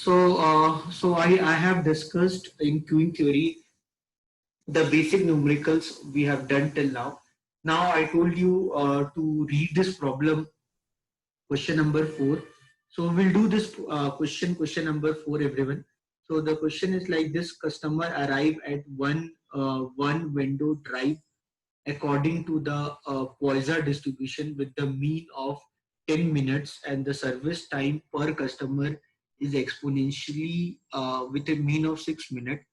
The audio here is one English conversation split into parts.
So I have discussed in queuing theory the basic numericals we have done till now. Now I told you to read this problem, question number 4. So we'll do this question number 4, everyone. So the question is like this: customer arrive at one window drive according to the Poisson distribution with the mean of 10 minutes, and the service time per customer is exponentially with a mean of 6 minutes.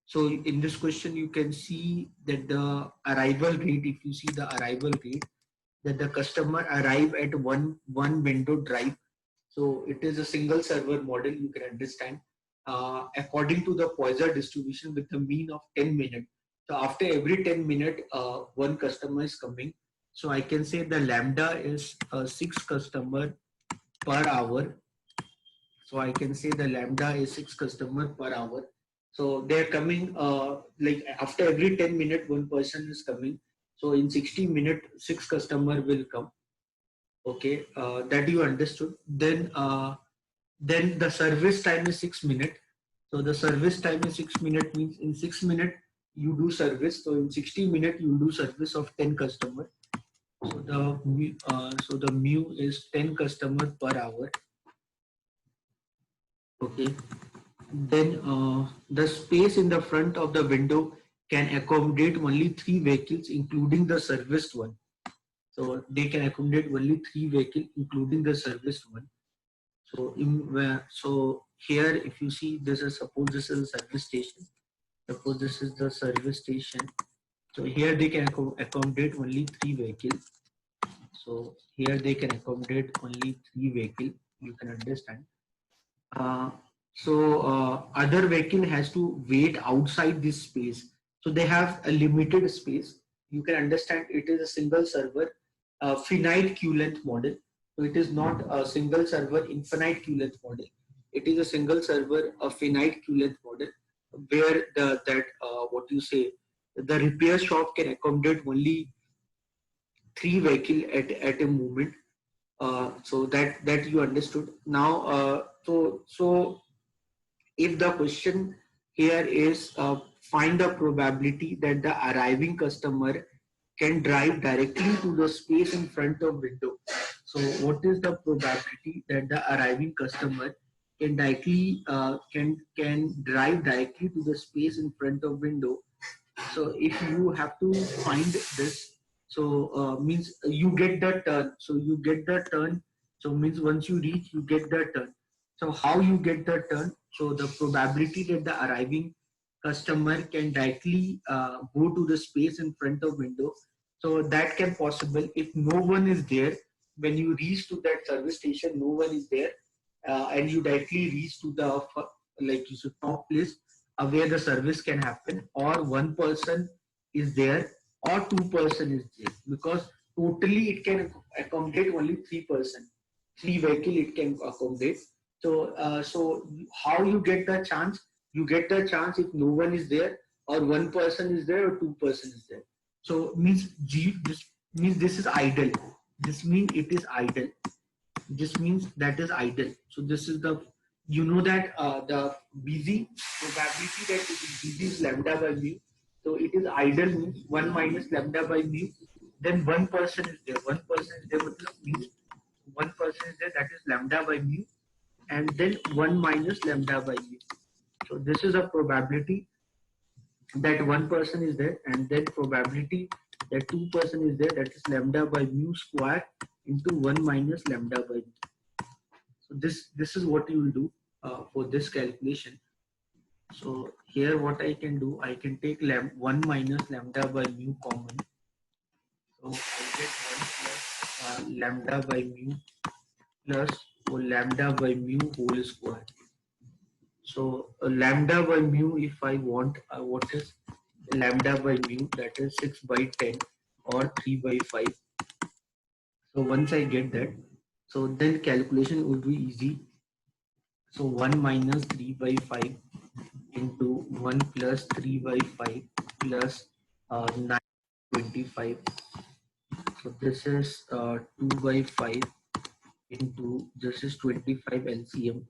So in this question, you can see that the arrival rate, if you see the arrival rate, that the customer arrive at one window drive. So it is a single server model, you can understand, according to the Poisson distribution with the mean of 10 minutes. So after every 10 minutes, one customer is coming. So I can say the lambda is 6 customer per hour. So I can say the lambda is 6 customer per hour. So they're coming like after every 10 minutes, one person is coming. So in 60 minutes, 6 customer will come. Okay, that you understood. Then the service time is 6 minutes. So the service time is 6 minutes means in 6 minutes you do service. So in 60 minutes you do service of 10 customer. So the mu is 10 customer per hour. Okay. Then the space in the front of the window can accommodate only 3 vehicles, including the serviced one. So they can accommodate only 3 vehicles, including the serviced one. So here, if you see, suppose this is a service station. Suppose this is the service station. So here they can accommodate only 3 vehicles. So here they can accommodate only 3 vehicles. You can understand. Uh, Other vehicle has to wait outside this space. So they have a limited space. You can understand it is a single server, finite queue length model. So it is not a single server infinite queue length model. It is a single server, a finite queue length model, where what you say, the repair shop can accommodate only 3 vehicle at a moment. So that you understood. Now, so if the question here is find the probability that the arriving customer can drive directly to the space in front of window. So what is the probability that the arriving customer can directly can drive directly to the space in front of window? So if you have to find this, so means you get the turn. So you get the turn. So means once you reach, you get the turn. So how you get the turn? So the probability that the arriving customer can directly go to the space in front of window. So that can possible if no one is there. When you reach to that service station, no one is there, and you directly reach to the like you should top place where the service can happen, or one person is there or two-person is there, because totally it can accommodate only 3 person, 3 vehicle it can accommodate. So how you get the chance? You get the chance if no one is there, or one person is there, or two-person is there. So means this means this is idle. This means it is idle. This means that is idle. So this is the, you know that the busy probability that it is busy is lambda by mu. So it is idle means 1 minus lambda by mu. Then one person is there. One person is there means one person is there, that is lambda by mu, and then 1 minus lambda by mu. So this is a probability that one person is there, and then probability that two-person is there, that is lambda by mu square into 1 minus lambda by mu. So this is what you will do for this calculation. So here what I can do, I can take 1 minus lambda by mu common. So I get 1 plus lambda by mu plus lambda by mu whole square. So lambda by mu, if I want, what is lambda by mu? That is 6 by 10 or 3 by 5. So once I get that, so then calculation would be easy. So 1 minus 3 by 5 into 1 plus 3 by 5 plus 925. So this is 2 by 5 into, this is 25 LCM.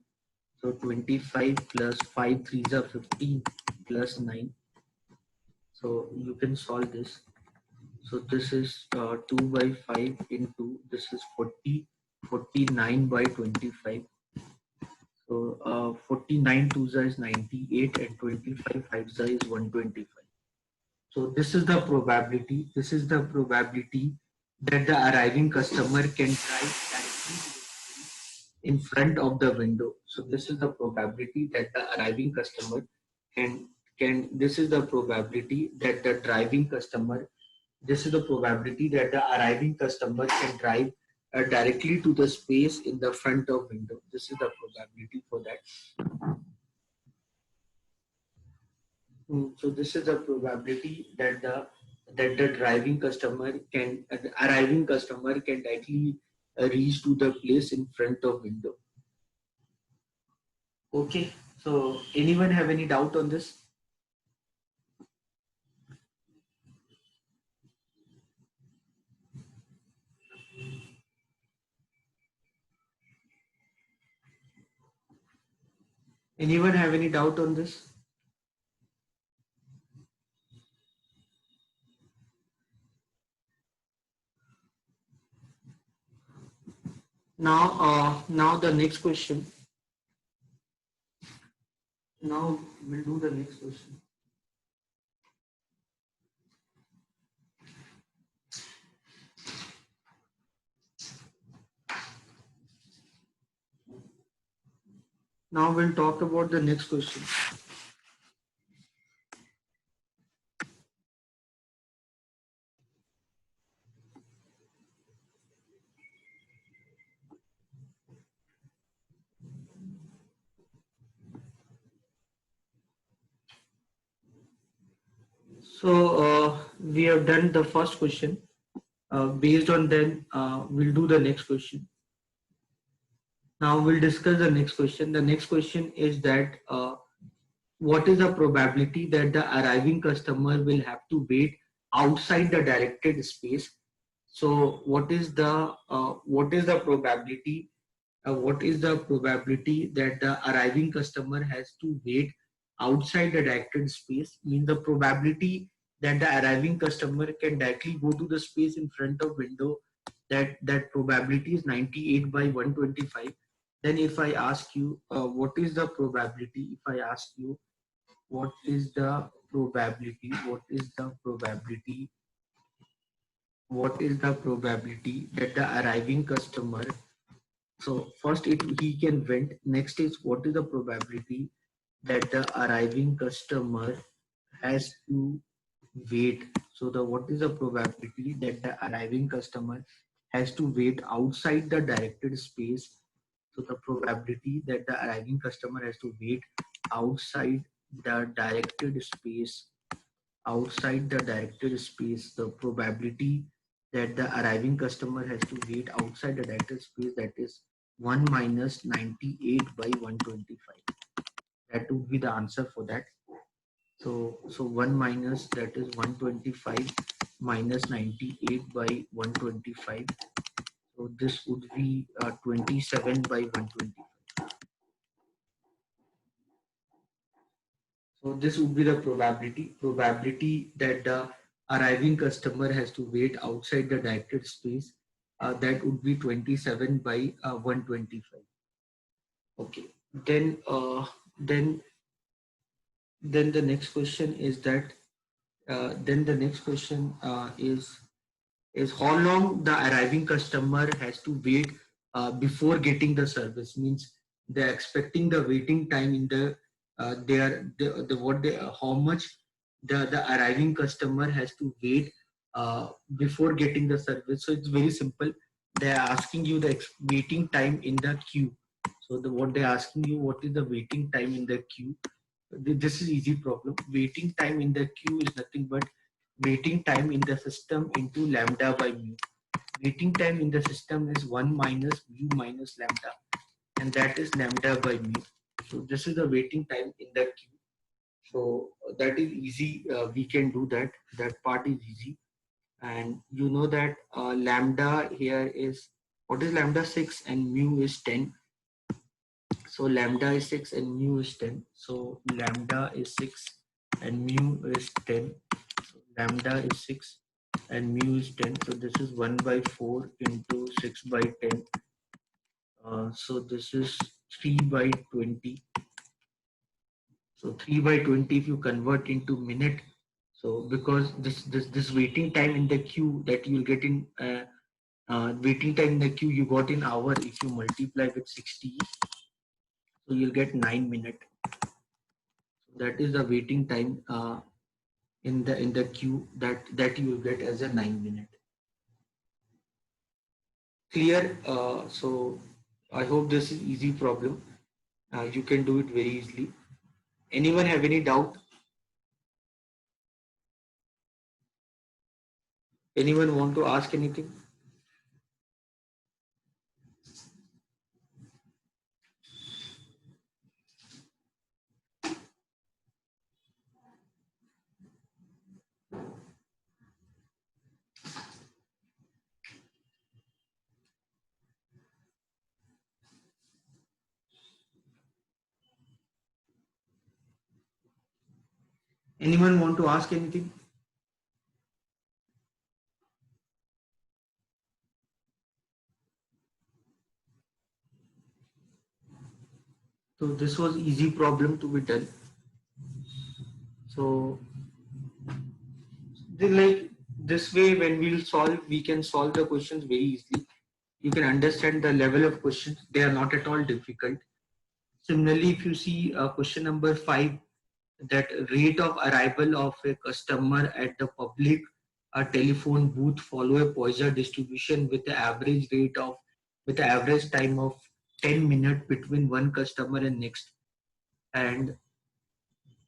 So 25 plus 5 threes are 15 plus 9. So you can solve this. So this is 2 by 5 into this is 40, 49 by 25. So 49 twos is 98 and 25 fives is 125. So this is the probability. This is the probability that the arriving customer can drive directly in front of the window. So this is the probability that the arriving customer can this is the probability that the driving customer this is the probability that the arriving customer can drive directly to the space in the front of window. This is the probability for that. So this is the probability that the driving customer can the arriving customer can directly reach to the place in front of window. Okay, so anyone have any doubt on this? Anyone have any doubt on this? Now the next question. Now we'll do the next question. Now we'll talk about the next question. So we have done the first question. Based on then, we'll do the next question. Now we'll discuss the next question. The next question is that what is the probability that the arriving customer will have to wait outside the directed space? So what is the probability? What is the probability that the arriving customer has to wait outside the directed space? Means the probability that the arriving customer can directly go to the space in front of window, that probability is 98 by 125. Then if I ask you what is the probability, if I ask you what is the probability, what is the probability that the arriving customer, so first he can vent, next is what is the probability that the arriving customer has to wait. So the what is the probability that the arriving customer has to wait outside the directed space. So the probability that the arriving customer has to wait outside the directed space, the probability that the arriving customer has to wait outside the directed space, that is 1 minus 98 by 125. That would be the answer for that. So 1 minus, that is 125 minus 98 by 125. So this would be 27 by 125. So this would be the probability that the arriving customer has to wait outside the directed space. That would be 27 by 125. Okay. Then the next question is that is how long the arriving customer has to wait before getting the service. Means they're expecting the waiting time in the how much the arriving customer has to wait before getting the service. So it's very simple. They're asking you the waiting time in the queue. So what they're asking you, what is the waiting time in the queue? This is easy problem. Waiting time in the queue is nothing but waiting time in the system into lambda by mu. Waiting time in the system is 1 minus mu minus lambda, and that is lambda by mu. So this is the waiting time in the queue. So that is easy. We can do that. That part is easy. And you know that lambda here is, what is lambda? 6 and mu is 10. So lambda is 6 and mu is 10. So lambda is 6 and mu is 10. So lambda is 6 and mu is 10. So this is 1 by 4 into 6 by 10. So this is 3 by 20. So 3 by 20 if you convert into minute. So because this waiting time in the queue that you'll get in waiting time in the queue you got in hour, if you multiply with 60, so you'll get 9 minutes. So that is the waiting time in the queue that you will get as a 9 minute. Clear? So I hope this is easy problem. You can do it very easily. Anyone have any doubt? Anyone want to ask anything? Anyone want to ask anything? So this was easy problem to be done. So like this way, when we can solve the questions very easily. You can understand the level of questions. They are not at all difficult. Similarly, if you see question number 5, that rate of arrival of a customer at the public telephone booth follow a Poisson distribution with the average time of 10 minutes between one customer and next, and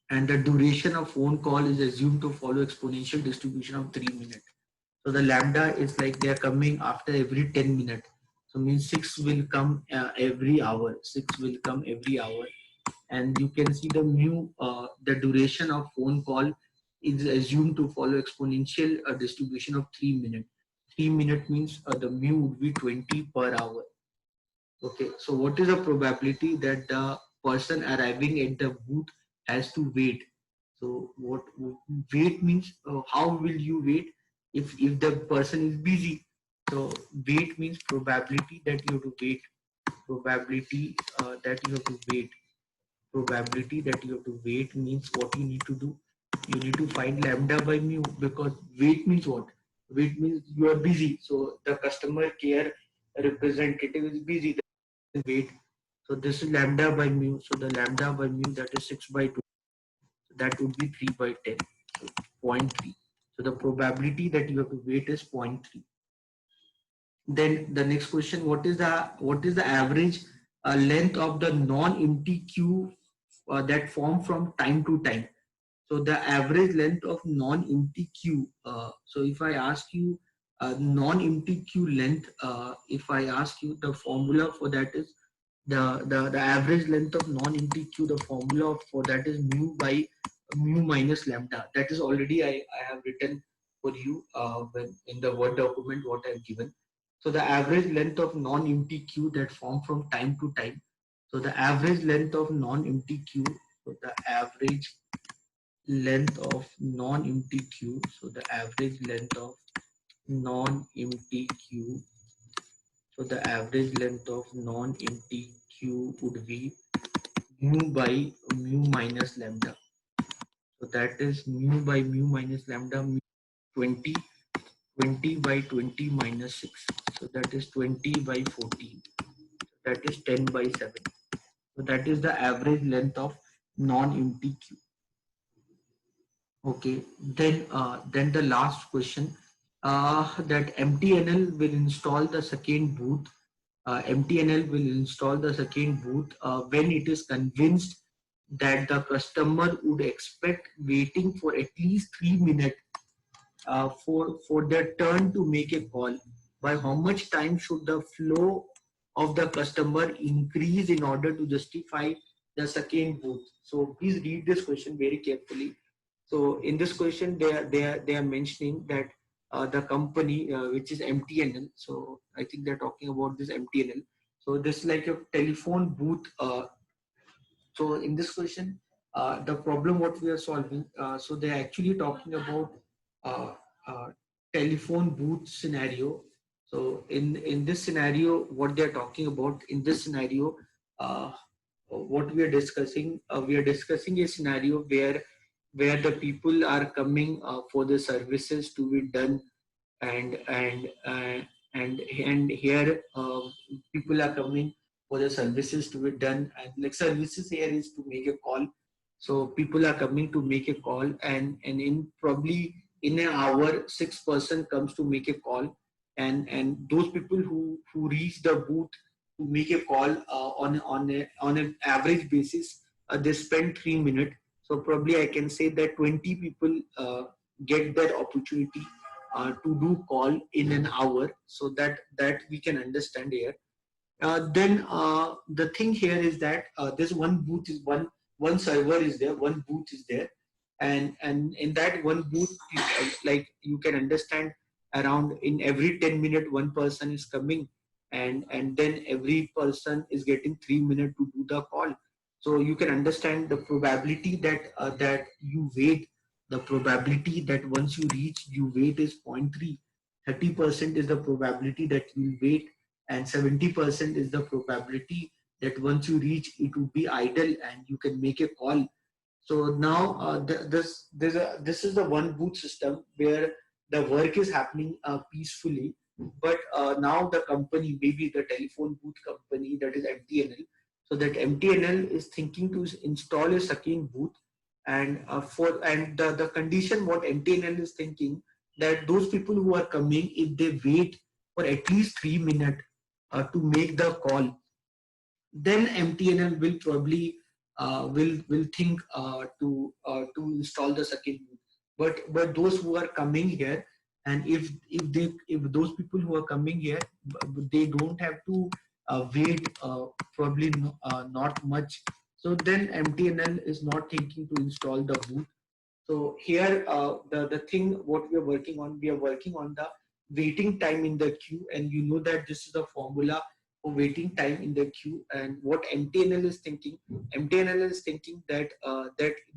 the duration of phone call is assumed to follow exponential distribution of 3 minutes. So the lambda is like they are coming after every 10 minutes. So means 6 will come every hour. 6 will come every hour. And you can see the mu, the duration of phone call is assumed to follow exponential distribution of 3 minutes. 3 minutes means the mu would be 20 per hour. Okay, so what is the probability that the person arriving at the booth has to wait? So what wait means, how will you wait if the person is busy? So wait means probability that you have to wait. Probability that you have to wait. Probability that you have to wait means what you need to do. You need to find lambda by mu, because wait means what? Wait means you are busy. So the customer care representative is busy. Wait. So this is lambda by mu. So the lambda by mu, that is 6 by 2. So that would be 3 by 10. So 0.3. So the probability that you have to wait is 0.3. Then the next question, what is the average length of the non-empty queue that form from time to time? So the average length of non-empty queue. So if I ask you non-empty queue length, if I ask you, the formula for that is the average length of non-empty queue. The formula for that is mu by mu minus lambda. That is already I have written for you when in the Word document what I have given. So the average length of non-empty queue that form from time to time. So the average length of non-empty queue. So the average length of non-empty queue. So the average length of non-empty queue. So the average length of non-empty queue would be mu by mu minus lambda. So that is mu by mu minus lambda, 20, 20 by 20 minus 6. So that is 20 by 14. That is 10 by 7. So that is the average length of non-empty queue. Okay, then the last question, that MTNL will install the second booth. MTNL will install the second booth when it is convinced that the customer would expect waiting for at least 3 minutes for their turn to make a call. By how much time should the flow of the customer increase in order to justify the second booth? So please read this question very carefully. So in this question, they are mentioning that the company which is MTNL. So I think they're talking about this MTNL. So this is like a telephone booth So in this question, the problem what we are solving, so they're actually talking about uh, uh, telephone booth scenario. So in this scenario, what they're talking about in this scenario, uh, what we are discussing a scenario where the people are coming for the services to be done, and and uh, and here people are coming for the services to be done, and like services here is to make a call. So people are coming to make a call, and in probably in an hour 6 person comes to make a call, and those people who reach the booth to make a call on an average basis, they spend 3 minutes. So probably I can say that 20 people get that opportunity to do call in an hour, so that we can understand here. Then the thing here is that this one booth is one server is there, one booth is there, and in that one booth, like you can understand, around in every 10 minutes one person is coming, and then every person is getting 3 minutes to do the call. So you can understand the probability that you wait, the probability that once you reach you wait is 0.3. 30% is the probability that you wait, and 70% is the probability that once you reach it will be idle and you can make a call. So now this is the one booth system where the work is happening peacefully. But now the company, maybe the telephone booth company, that is MTNL. So that MTNL is thinking to install a second booth, and the condition what MTNL is thinking, that those people who are coming, if they wait for at least 3 minutes to make the call, then MTNL will probably will think to install the second boot. But those who are coming here, and if those people who are coming here, they don't have to wait probably not much. So then MTNL is not thinking to install the boot. So here, the thing what we are working on, we are working on the waiting time in the queue, and you know that this is the formula for waiting time in the queue. And what MTNL is thinking, MTNL is thinking that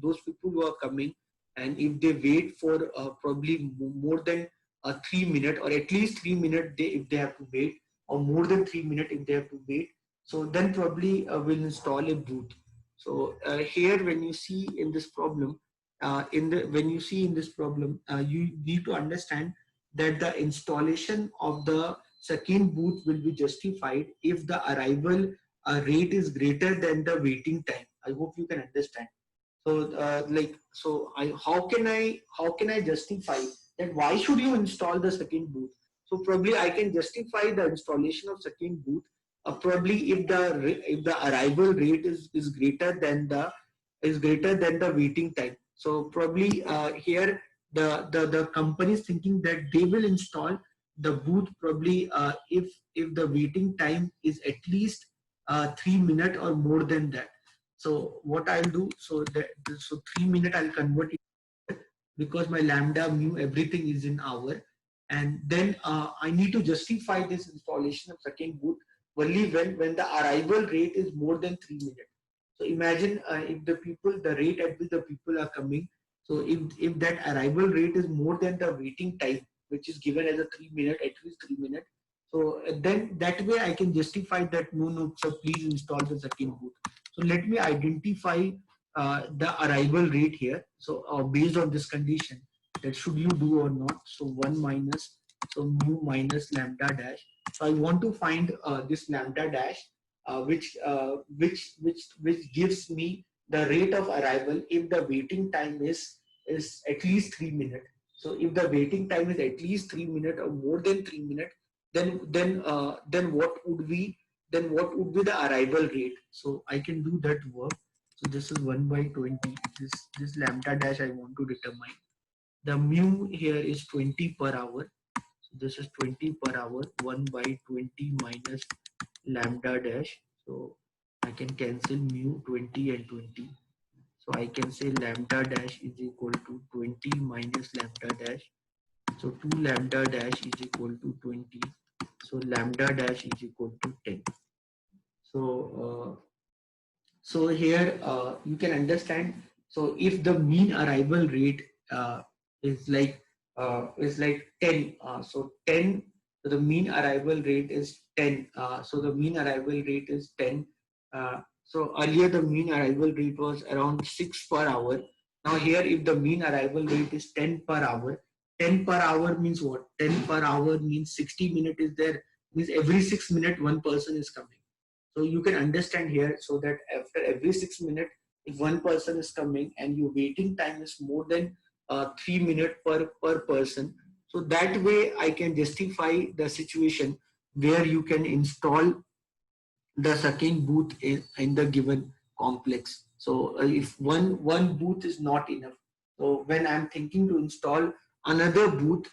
those people who are coming, and if they wait for probably more than 3 minutes, or at least 3 minutes, if they have to wait, or more than 3 minutes if they have to wait, so then probably we'll install a boot. So here, when you see in this problem, when you see in this problem, you need to understand that the installation of the second booth will be justified if the arrival rate is greater than the waiting time. I hope you can understand. So how can I justify that why should you install the second booth? So probably I can justify the installation of second booth probably if the arrival rate is greater than the waiting time. So probably here the company is thinking that they will install the booth probably if the waiting time is at least 3 minutes or more than that. So what I'll do, so 3 minutes I'll convert it, because my lambda mu everything is in hour, and then I need to justify this installation of second boot only when the arrival rate is more than 3 minutes. So imagine if the rate at which the people are coming, so if that arrival rate is more than the waiting time, which is given as a 3 minute, at least 3 minutes, so then that way I can justify that no, so please install the second boot. So let me identify the arrival rate here. So based on this condition, that should you do or not. So 1 minus, so mu minus lambda dash. So I want to find this lambda dash, which gives me the rate of arrival if the waiting time is at least 3 minutes. So if the waiting time is at least 3 minutes or more than 3 minutes, then what would be the arrival rate? So I can do that work. So this is 1 by 20. This lambda dash I want to determine. The mu here is 20 per hour. So this is 20 per hour. 1 by 20 minus lambda dash. So I can cancel mu 20 and 20. So I can say lambda dash is equal to 20 minus lambda dash. So 2 lambda dash is equal to 20. So lambda dash is equal to 10. So So here you can understand. So if the mean arrival rate is like 10, so 10, so the mean arrival rate is 10. So the mean arrival rate is 10. So earlier the mean arrival rate was around 6 per hour. Now here if the mean arrival rate is 10 per hour, 10 per hour means what? 10 per hour means 60 minutes is there, means every 6 minutes one person is coming. So you can understand here, so that after every 6 minutes, if one person is coming and your waiting time is more than 3 minutes per person, so that way I can justify the situation where you can install the sucking booth in the given complex. So if one booth is not enough, so when I'm thinking to install another booth,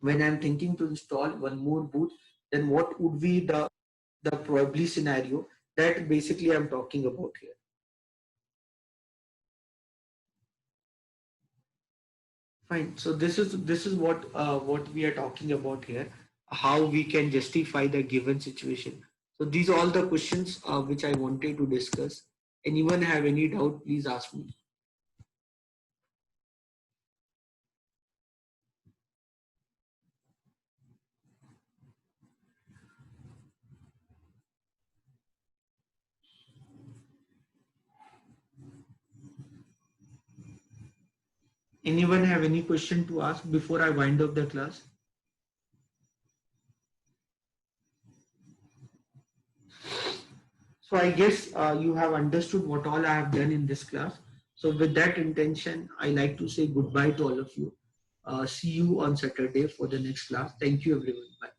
when I'm thinking to install one more booth, then what would be the probably scenario that basically I'm talking about here. Fine. So this is what we are talking about here. How we can justify the given situation. So these are all the questions which I wanted to discuss. Anyone have any doubt? Please ask me. Anyone have any question to ask before I wind up the class? So I guess you have understood what all I have done in this class. So with that intention, I like to say goodbye to all of you. See you on Saturday for the next class. Thank you everyone. Bye.